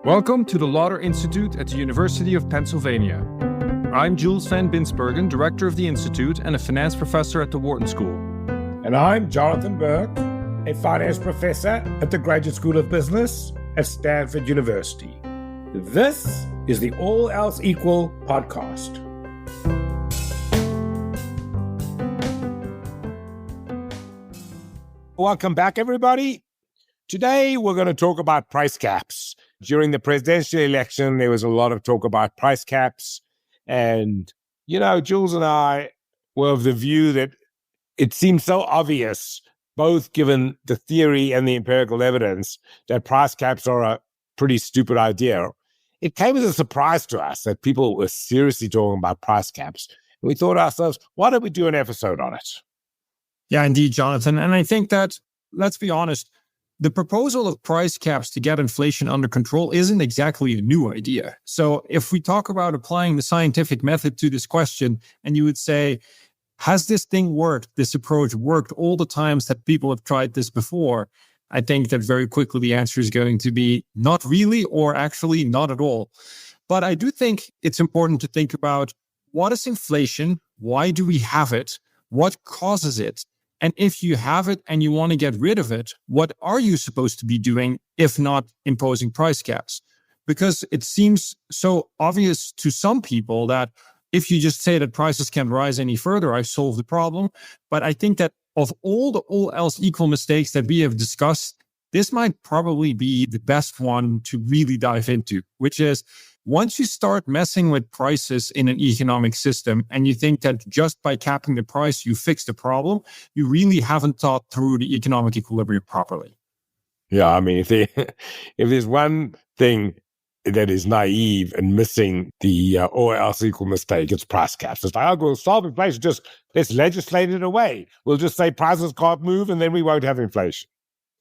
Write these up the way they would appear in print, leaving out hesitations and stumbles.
Welcome to the Lauder Institute at the University of Pennsylvania. I'm Jules van Binsbergen, director of the Institute and a finance professor at the Wharton School. And I'm Jonathan Berk, a finance professor at the Graduate School of Business at Stanford University. This is the All Else Equal podcast. Welcome back, everybody. Today, we're going to talk about price caps. During the presidential election, there was a lot of talk about price caps. And, Jules and I were of the view that it seemed so obvious, both given the theory and the empirical evidence, that price caps are a pretty stupid idea. It came as a surprise to us that people were seriously talking about price caps. And we thought to ourselves, why don't we do an episode on it? Yeah, indeed, Jonathan. And I think that, let's be honest, the proposal of price caps to get inflation under control isn't exactly a new idea. So if we talk about applying the scientific method to this question, and you would say, has this thing worked, this approach worked all the times that people have tried this before? I think that very quickly the answer is going to be not really, or actually not at all. But I do think it's important to think about, what is inflation? Why do we have it? What causes it? And if you have it and you want to get rid of it, what are you supposed to be doing if not imposing price caps? Because it seems so obvious to some people that if you just say that prices can't rise any further, I've solved the problem. But I think that of all the all else equal mistakes that we have discussed, this might probably be the best one to really dive into, which is, once you start messing with prices in an economic system and you think that just by capping the price, you fix the problem, you really haven't thought through the economic equilibrium properly. Yeah, I mean, if there's one thing that is naive and missing the all else equal mistake, it's price caps. It's like, we'll solve inflation, just let's legislate it away. We'll just say prices can't move and then we won't have inflation.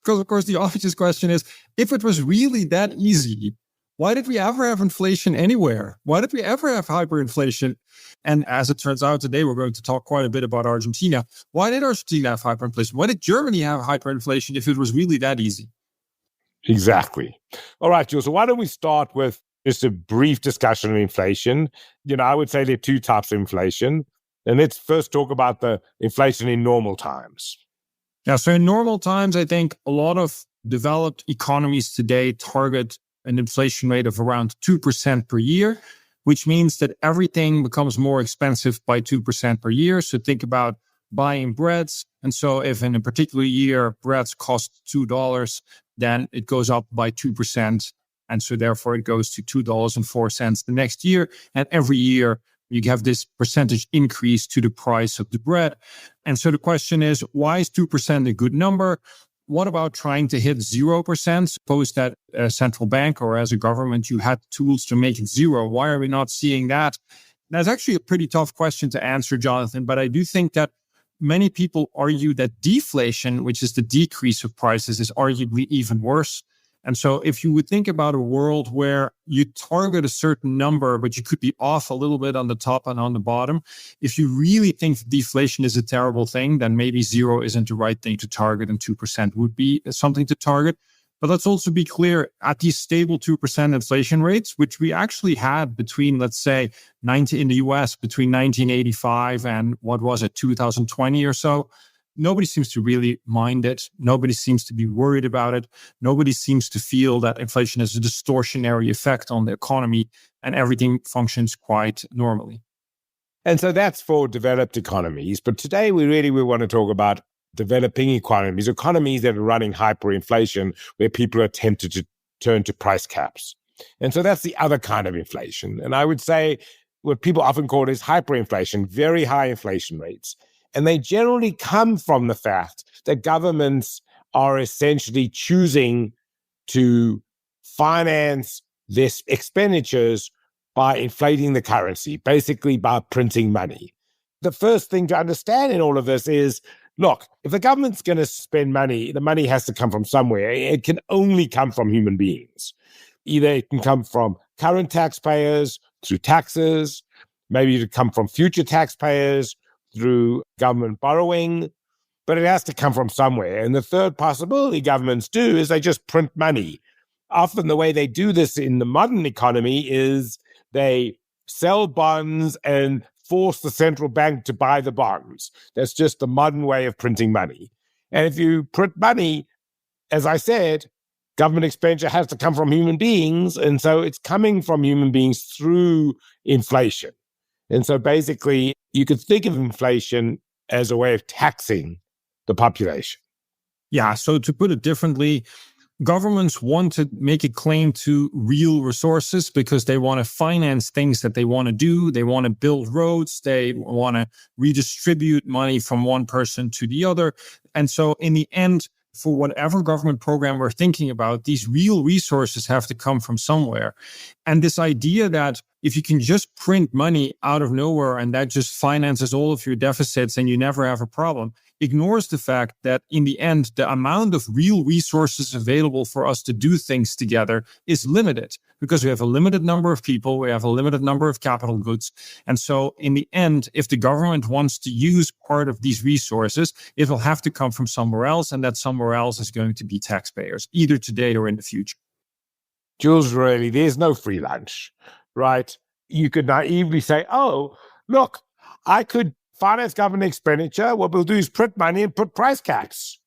Because, of course, the obvious question is, if it was really that easy, why did we ever have inflation anywhere? Why did we ever have hyperinflation? And as it turns out today, we're going to talk quite a bit about Argentina. Why did Argentina have hyperinflation? Why did Germany have hyperinflation if it was really that easy? Exactly. All right, Jules, so why don't we start with just a brief discussion of inflation? I would say there are two types of inflation. And let's first talk about the inflation in normal times. Yeah, so in normal times, I think a lot of developed economies today target an inflation rate of around 2% per year, which means that everything becomes more expensive by 2% per year. So think about buying breads. And so if in a particular year breads cost $2, then it goes up by 2%. And so therefore it goes to $2.04 the next year. And every year you have this percentage increase to the price of the bread. And so the question is, why is 2% a good number? What about trying to hit 0%? Suppose that a central bank or as a government, you had tools to make it zero. Why are we not seeing that? That's actually a pretty tough question to answer, Jonathan. But I do think that many people argue that deflation, which is the decrease of prices, is arguably even worse. And so if you would think about a world where you target a certain number, but you could be off a little bit on the top and on the bottom, if you really think deflation is a terrible thing, then maybe zero isn't the right thing to target and 2% would be something to target. But let's also be clear, at these stable 2% inflation rates, which we actually had between, let's say, in the US, between 1985 and 2020 or so, nobody seems to really mind it. Nobody seems to be worried about it. Nobody seems to feel that inflation has a distortionary effect on the economy and everything functions quite normally. And so that's for developed economies. But today we want to talk about developing economies that are running hyperinflation, where people are tempted to turn to price caps. And so that's the other kind of inflation. And I would say what people often call is hyperinflation, very high inflation rates. And they generally come from the fact that governments are essentially choosing to finance their expenditures by inflating the currency, basically by printing money. The first thing to understand in all of this is, look, if the government's going to spend money, the money has to come from somewhere. It can only come from human beings. Either it can come from current taxpayers through taxes, maybe it can come from future taxpayers through government borrowing, but it has to come from somewhere. And the third possibility governments do is they just print money. often the way they do this in the modern economy is they sell bonds and force the central bank to buy the bonds. That's just the modern way of printing money. And if you print money, as I said, government expenditure has to come from human beings. And so it's coming from human beings through inflation. And so basically, you could think of inflation as a way of taxing the population. Yeah, so to put it differently, governments want to make a claim to real resources because they want to finance things that they want to do. They want to build roads. They want to redistribute money from one person to the other. And so in the end, for whatever government program we're thinking about, these real resources have to come from somewhere. And this idea that if you can just print money out of nowhere and that just finances all of your deficits and you never have a problem, ignores the fact that in the end, the amount of real resources available for us to do things together is limited because we have a limited number of people, we have a limited number of capital goods. And so in the end, if the government wants to use part of these resources, it will have to come from somewhere else, and that somewhere else is going to be taxpayers, either today or in the future. Jules, really, there's no free lunch, right? You could naively say, oh, look, I could finance government expenditure. What we'll do is print money and put price caps.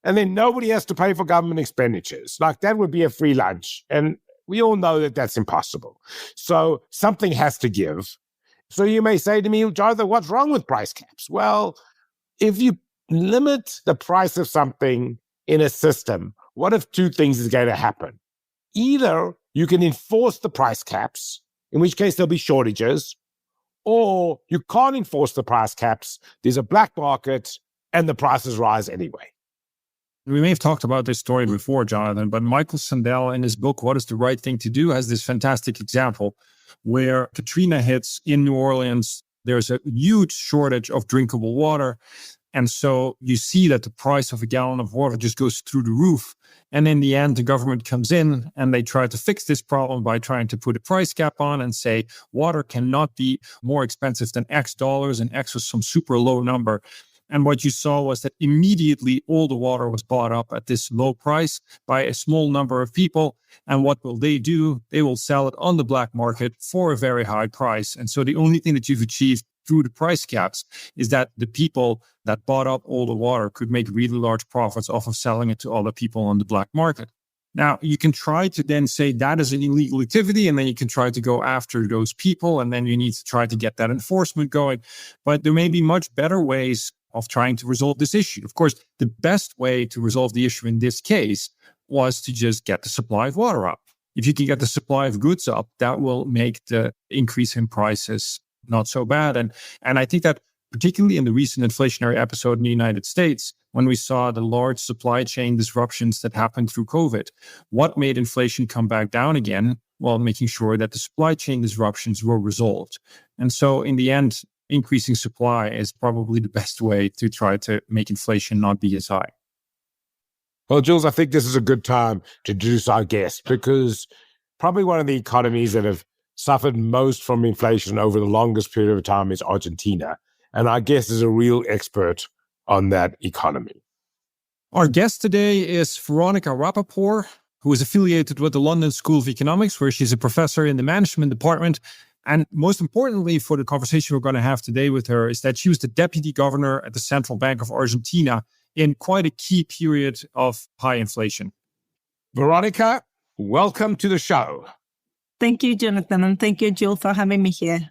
And then nobody has to pay for government expenditures. Like that would be a free lunch. And we all know that that's impossible. So something has to give. So you may say to me, Jonathan, what's wrong with price caps? Well, if you limit the price of something in a system, what if two things is going to happen? Either you can enforce the price caps, in which case there'll be shortages, or you can't enforce the price caps. There's a black market and the prices rise anyway. We may have talked about this story before, Jonathan, but Michael Sandel in his book, What is the Right Thing to Do, has this fantastic example where Katrina hits in New Orleans. There's a huge shortage of drinkable water. And so you see that the price of a gallon of water just goes through the roof. And in the end, the government comes in and they try to fix this problem by trying to put a price cap on and say water cannot be more expensive than X dollars, and X was some super low number. And what you saw was that immediately all the water was bought up at this low price by a small number of people. And what will they do? They will sell it on the black market for a very high price. And so the only thing that you've achieved through the price caps is that the people that bought up all the water could make really large profits off of selling it to other people on the black market. Now, you can try to then say that is an illegal activity, and then you can try to go after those people, and then you need to try to get that enforcement going. But there may be much better ways of trying to resolve this issue. Of course, the best way to resolve the issue in this case was to just get the supply of water up. If you can get the supply of goods up, that will make the increase in prices not so bad. And I think that particularly in the recent inflationary episode in the United States, when we saw the large supply chain disruptions that happened through COVID, what made inflation come back down again? Well, making sure that the supply chain disruptions were resolved. And so in the end, increasing supply is probably the best way to try to make inflation not be as high. Well, Jules, I think this is a good time to introduce our guest, because probably one of the economies that have suffered most from inflation over the longest period of time is Argentina. And our guest is a real expert on that economy. Our guest today is Veronica Rappoport, who is affiliated with the London School of Economics, where she's a professor in the management department. And most importantly for the conversation we're going to have today with her is that she was the deputy governor at the Central Bank of Argentina in quite a key period of high inflation. Veronica, welcome to the show. Thank you, Jonathan, and thank you, Jules, for having me here.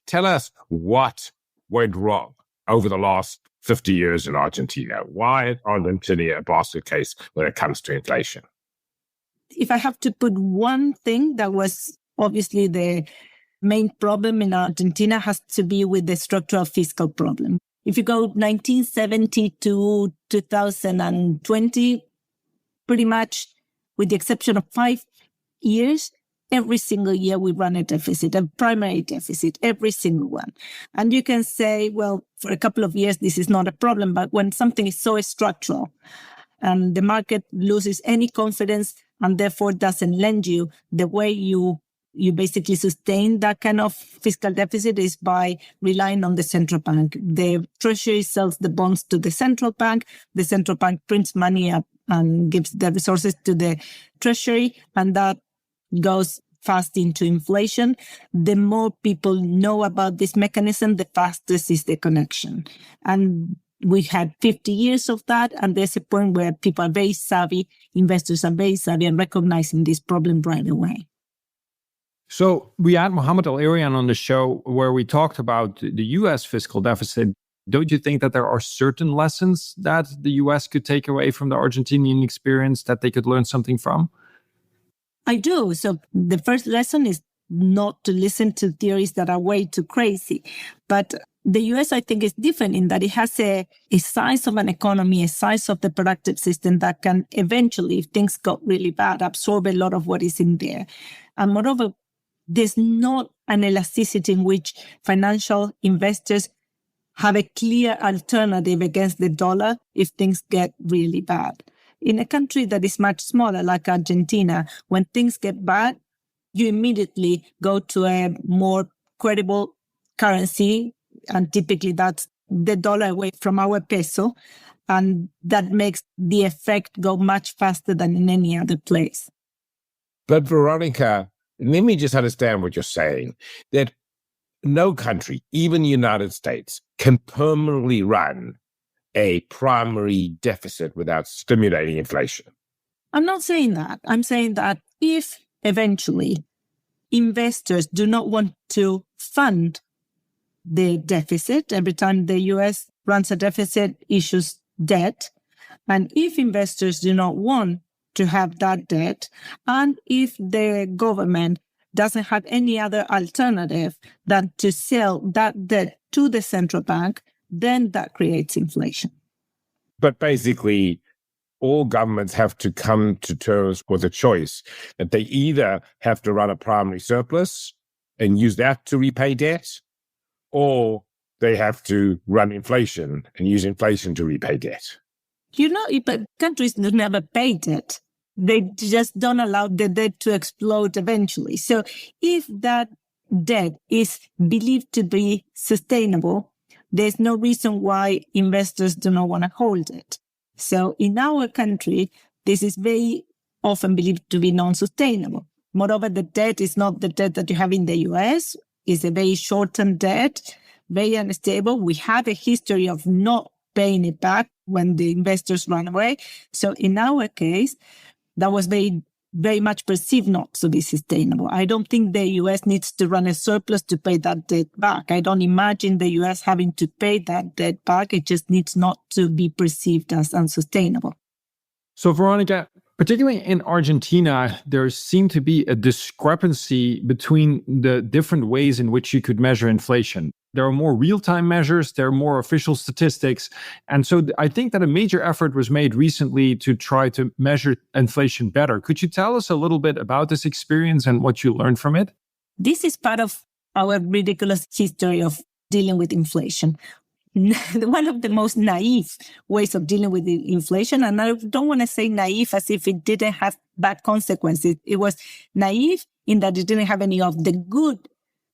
Tell us what went wrong over the last 50 years in Argentina. Why is Argentina a basket case when it comes to inflation? If I have to put one thing that was obviously the main problem in Argentina, has to be with the structural fiscal problem. If you go 1970 to 2020, pretty much with the exception of 5 years, every single year we run a deficit, a primary deficit, every single one. And you can say, well, for a couple of years, this is not a problem. But when something is so structural and the market loses any confidence and therefore doesn't lend you, the way you basically sustain that kind of fiscal deficit is by relying on the central bank. The treasury sells the bonds to the central bank. The central bank prints money at and gives the resources to the treasury, and that goes fast into inflation. The more people know about this mechanism, the fastest is the connection. And we had 50 years of that, and there's a point where people are very savvy, investors are very savvy, and recognizing this problem right away. So we had Mohammed Al-Arian on the show where we talked about the U.S. fiscal deficit. Don't you think that there are certain lessons that the U.S. could take away from the Argentinian experience that they could learn something from? I do. So the first lesson is not to listen to theories that are way too crazy. But the US, I think, is different in that it has a size of an economy, a size of the productive system that can eventually, if things got really bad, absorb a lot of what is in there. And moreover, there's not an elasticity in which financial investors have a clear alternative against the dollar if things get really bad. In a country that is much smaller, like Argentina, when things get bad, you immediately go to a more credible currency, and typically that's the dollar away from our peso, and that makes the effect go much faster than in any other place. But Veronica, let me just understand what you're saying, that no country, even the United States, can permanently run a primary deficit without stimulating inflation. I'm not saying that. I'm saying that if eventually investors do not want to fund the deficit, every time the US runs a deficit, issues debt, and if investors do not want to have that debt, and if the government doesn't have any other alternative than to sell that debt to the central bank, then that creates inflation. But basically, all governments have to come to terms with a choice that they either have to run a primary surplus and use that to repay debt, or they have to run inflation and use inflation to repay debt. But countries never pay debt. They just don't allow the debt to explode eventually. So if that debt is believed to be sustainable, there's no reason why investors do not want to hold it. So in our country, this is very often believed to be non-sustainable. Moreover, the debt is not the debt that you have in the US. It's a very short-term debt, very unstable. We have a history of not paying it back when the investors run away. So in our case, that was very, very much perceived not to be sustainable. I don't think the US needs to run a surplus to pay that debt back. I don't imagine the US having to pay that debt back. It just needs not to be perceived as unsustainable. So, Veronica, particularly in Argentina, there seemed to be a discrepancy between the different ways in which you could measure inflation. There are more real-time measures, there are more official statistics. And so I think that a major effort was made recently to try to measure inflation better. Could you tell us a little bit about this experience and what you learned from it? This is part of our ridiculous history of dealing with inflation. One of the most naive ways of dealing with inflation, and I don't want to say naive as if it didn't have bad consequences. It was naive in that it didn't have any of the good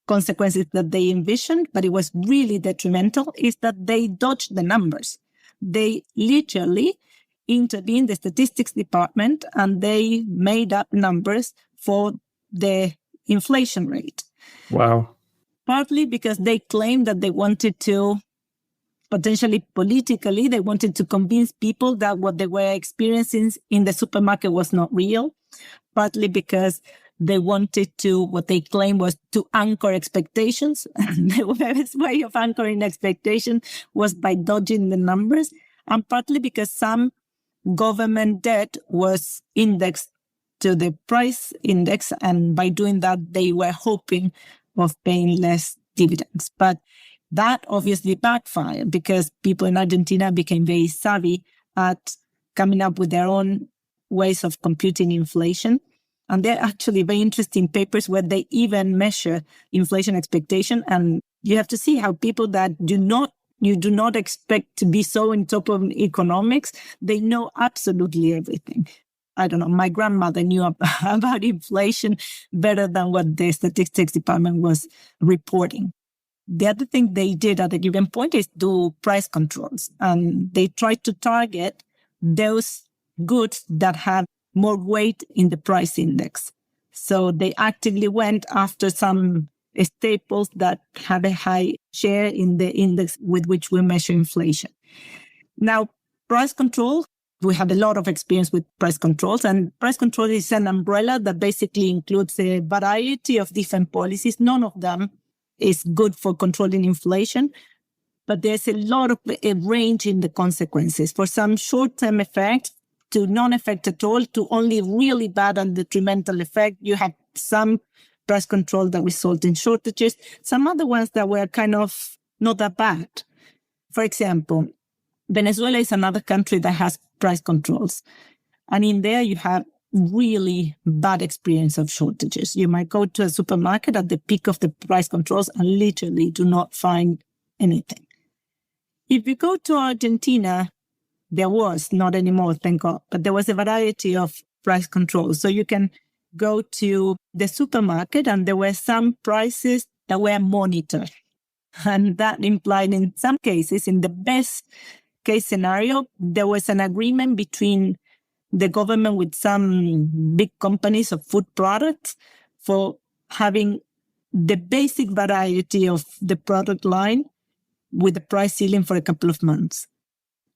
consequences that they envisioned, but it was really detrimental, is that they dodged the numbers. They literally intervened the statistics department and they made up numbers for the inflation rate. Wow. Partly because they claimed that they wanted to, potentially politically, they wanted to convince people that what they were experiencing in the supermarket was not real. Partly because they wanted to, what they claimed was to anchor expectations. The best way of anchoring expectation was by dodging the numbers. And partly because some government debt was indexed to the price index. And by doing that, they were hoping of paying less dividends. But that obviously backfired because people in Argentina became very savvy at coming up with their own ways of computing inflation. And there are actually very interesting papers where they even measure inflation expectation. And you have to see how people that you do not expect to be so on top of economics, they know absolutely everything. I don't know, my grandmother knew about inflation better than what the statistics department was reporting. The other thing they did at a given point is do price controls. And they tried to target those goods that have more weight in the price index. So they actively went after some staples that have a high share in the index with which we measure inflation. Now, price control, we have a lot of experience with price controls, and price control is an umbrella that basically includes a variety of different policies. None of them is good for controlling inflation, but there's a lot of a range in the consequences. For some short-term effect to non-effect at all, to only really bad and detrimental effect, you have some price control that result in shortages, some other ones that were kind of not that bad. For example, Venezuela is another country that has price controls. And in there, you have really bad experience of shortages. You might go to a supermarket at the peak of the price controls and literally do not find anything. If you go to Argentina, there was, not anymore, thank God, but there was a variety of price controls. So you can go to the supermarket and there were some prices that were monitored. And that implied in some cases, in the best case scenario, there was an agreement between the government with some big companies of food products for having the basic variety of the product line with the price ceiling for a couple of months.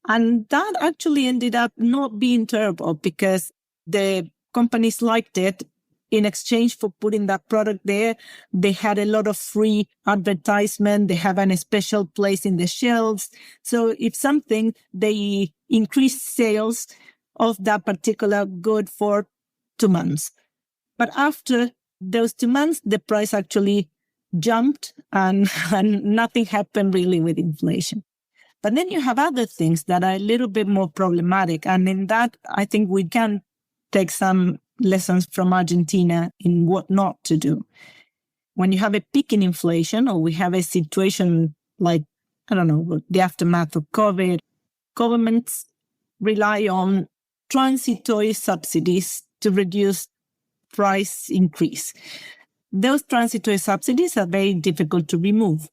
And that actually ended up not being terrible because the companies liked it. In exchange for putting that product there, they had a lot of free advertisement. They have a special place in the shelves. So if something, they increased sales of that particular good for 2 months. But after those 2 months, the price actually jumped and nothing happened really with inflation. But then you have other things that are a little bit more problematic. And in that, I think we can take some lessons from Argentina in what not to do. When you have a peak in inflation, or we have a situation like, I don't know, the aftermath of COVID, governments rely on transitory subsidies to reduce price increase. Those transitory subsidies are very difficult to remove.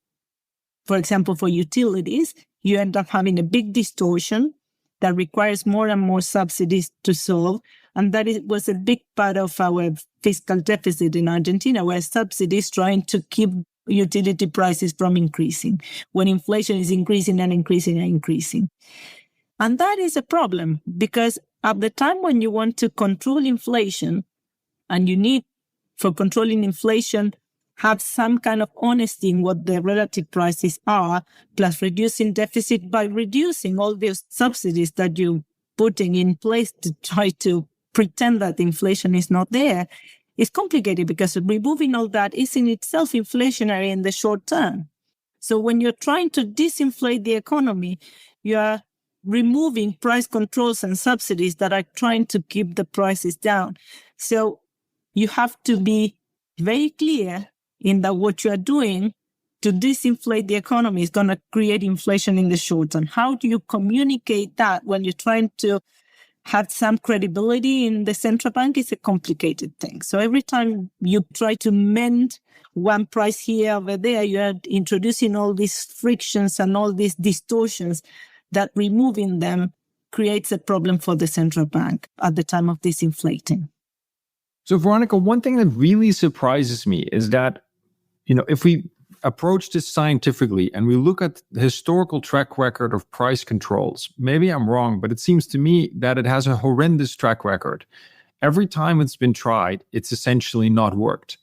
For example, for utilities, you end up having a big distortion that requires more and more subsidies to solve. And that was a big part of our fiscal deficit in Argentina, where subsidies trying to keep utility prices from increasing when inflation is increasing and increasing and increasing. And that is a problem because at the time when you want to control inflation and you need for controlling inflation, have some kind of honesty in what the relative prices are, plus reducing deficit by reducing all those subsidies that you're putting in place to try to pretend that inflation is not there, is complicated because removing all that is in itself inflationary in the short term. So when you're trying to disinflate the economy, you are removing price controls and subsidies that are trying to keep the prices down. So you have to be very clear in that what you are doing to disinflate the economy is going to create inflation in the short term. How do you communicate that when you're trying to have some credibility in the central bank? Is a complicated thing. So every time you try to mend one price here over there, you are introducing all these frictions and all these distortions that removing them creates a problem for the central bank at the time of disinflating. So Veronica, one thing that really surprises me is that, if we approach this scientifically and we look at the historical track record of price controls, maybe I'm wrong, but it seems to me that it has a horrendous track record. Every time it's been tried, it's essentially not worked.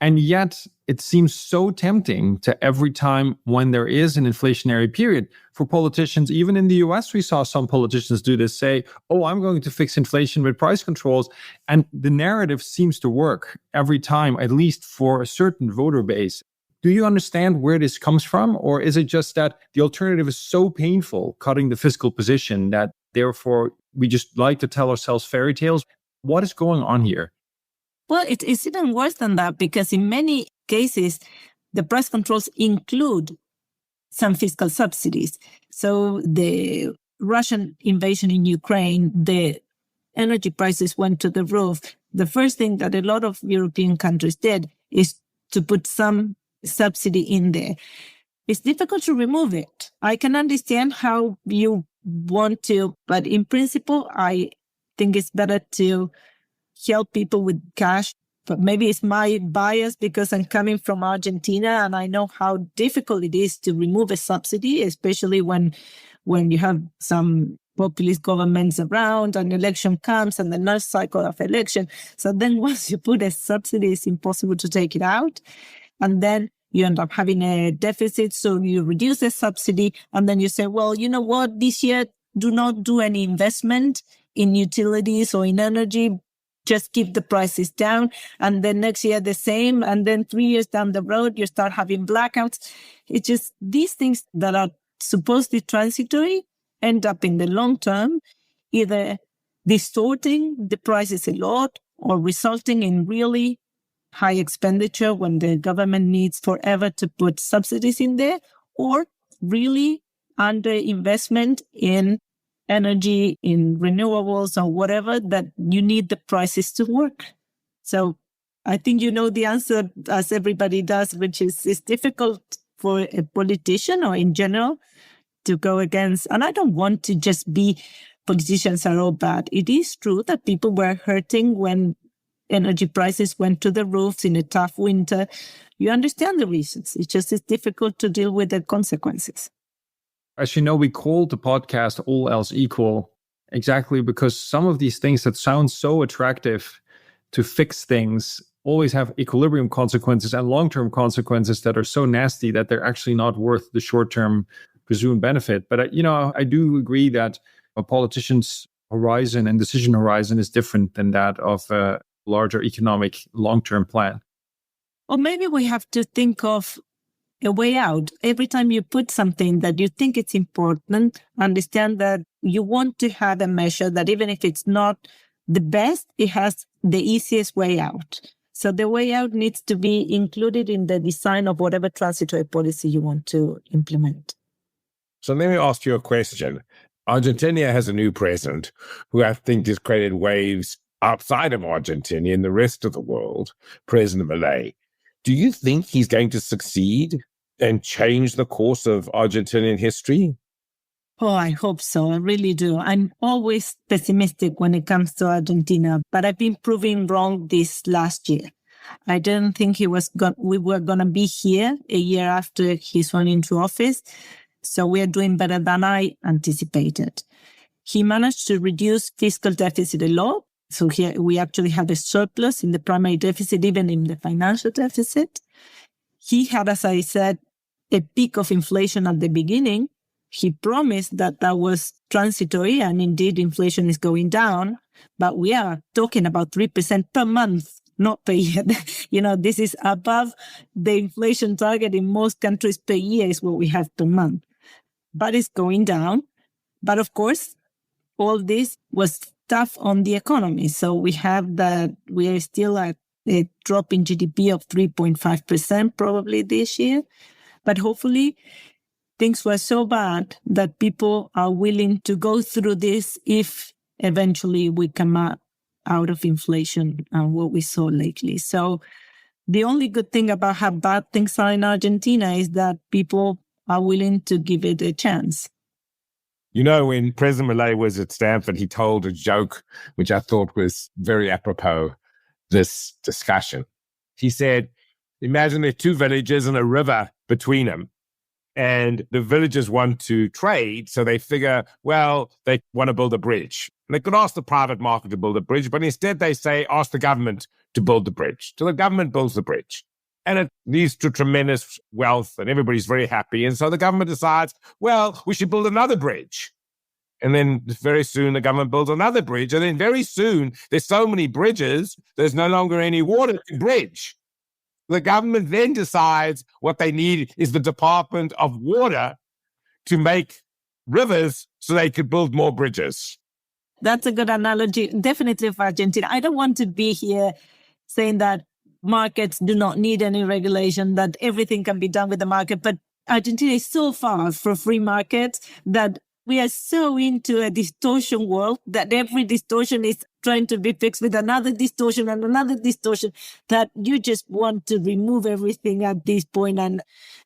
And yet it seems so tempting to every time when there is an inflationary period for politicians, even in the US, we saw some politicians do this, say, oh, I'm going to fix inflation with price controls. And the narrative seems to work every time, at least for a certain voter base. Do you understand where this comes from? Or is it just that the alternative is so painful, cutting the fiscal position, that therefore we just like to tell ourselves fairy tales? What is going on here? Well, it's even worse than that, because in many cases, the price controls include some fiscal subsidies. So the Russian invasion in Ukraine, the energy prices went to the roof. The first thing that a lot of European countries did is to put some subsidy in there. It's difficult to remove it. I can understand how you want to, but in principle, I think it's better to help people with cash. But maybe it's my bias because I'm coming from Argentina and I know how difficult it is to remove a subsidy, especially when you have some populist governments around, an election comes and the next cycle of election. So then once you put a subsidy, it's impossible to take it out. And then you end up having a deficit. So you reduce the subsidy and then you say, well, you know what, this year, do not do any investment in utilities or in energy. Just keep the prices down. And then next year the same. And then 3 years down the road, you start having blackouts. It's just these things that are supposedly transitory end up in the long term, either distorting the prices a lot or resulting in really high expenditure when the government needs forever to put subsidies in there, or really under investment in energy, in renewables or whatever, that you need the prices to work. So I think you know the answer, as everybody does, which is it's difficult for a politician or in general to go against. And I don't want to just be politicians are all bad. It is true that people were hurting when energy prices went to the roofs in a tough winter. You understand the reasons. It's just it's difficult to deal with the consequences. As you know, we called the podcast All Else Equal exactly because some of these things that sound so attractive to fix things always have equilibrium consequences and long-term consequences that are so nasty that they're actually not worth the short-term presumed benefit. But, I do agree that a politician's horizon and decision horizon is different than that of a larger economic long-term plan. Or maybe we have to think of a way out. Every time you put something that you think it's important, understand that you want to have a measure that even if it's not the best, it has the easiest way out. So the way out needs to be included in the design of whatever transitory policy you want to implement. So let me ask you a question. Argentina has a new president who I think has created waves outside of Argentina in the rest of the world, President Milei. Do you think he's going to succeed and change the course of Argentinian history? Oh, I hope so. I really do. I'm always pessimistic when it comes to Argentina, but I've been proven wrong this last year. I didn't think we were going to be here a year after he sworn into office. So we are doing better than I anticipated. He managed to reduce fiscal deficit a lot. So here we actually have a surplus in the primary deficit, even in the financial deficit. He had, as I said, a peak of inflation at the beginning. He promised that was transitory, and indeed inflation is going down. But we are talking about 3% per month, not per year. This is above the inflation target in most countries per year is what we have per month. But it's going down. But of course, all this was tough on the economy. So we are still at a drop in GDP of 3.5% probably this year. But hopefully things were so bad that people are willing to go through this if eventually we come out of inflation and what we saw lately. So the only good thing about how bad things are in Argentina is that people are willing to give it a chance. When President Milei was at Stanford, he told a joke, which I thought was very apropos this discussion. He said, imagine there are two villages and a river between them. And the villagers want to trade, so they figure, well, they want to build a bridge. And they could ask the private market to build a bridge, but instead they say, ask the government to build the bridge. So the government builds the bridge. And it leads to tremendous wealth, and everybody's very happy. And so the government decides, well, we should build another bridge. And then very soon the government builds another bridge. And then very soon there's so many bridges, there's no longer any water to bridge. The government then decides what they need is the Department of Water to make rivers so they could build more bridges. That's a good analogy, definitely for Argentina. I don't want to be here saying that markets do not need any regulation, that everything can be done with the market. But Argentina is so far from free markets that we are so into a distortion world that every distortion is trying to be fixed with another distortion and another distortion, that you just want to remove everything at this point and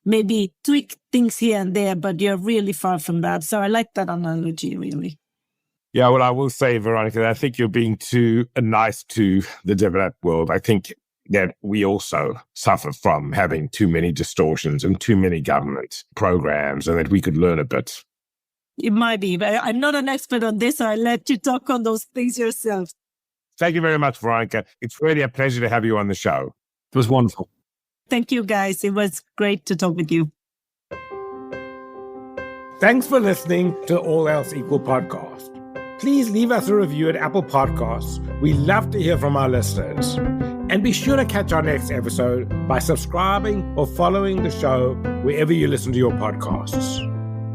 maybe tweak things here and there, but you're really far from that. So I like that analogy, really. Yeah, well, I will say, Veronica, I think you're being too nice to the developed world. I think that we also suffer from having too many distortions and too many government programs, and that we could learn a bit. It might be, but I'm not an expert on this, so I'll let you talk on those things yourself. Thank you very much, Veronica. It's really a pleasure to have you on the show. It was wonderful. Thank you, guys. It was great to talk with you. Thanks for listening to All Else Equal podcast. Please leave us a review at Apple Podcasts. We love to hear from our listeners. And be sure to catch our next episode by subscribing or following the show wherever you listen to your podcasts.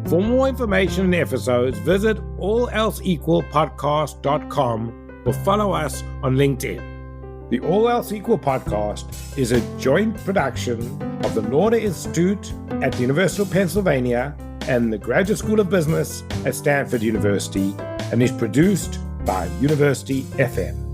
For more information and episodes, visit alelseequalpodcast.com or follow us on LinkedIn. The All Else Equal podcast is a joint production of the Lauder Institute at the University of Pennsylvania and the Graduate School of Business at Stanford University, and is produced by University FM.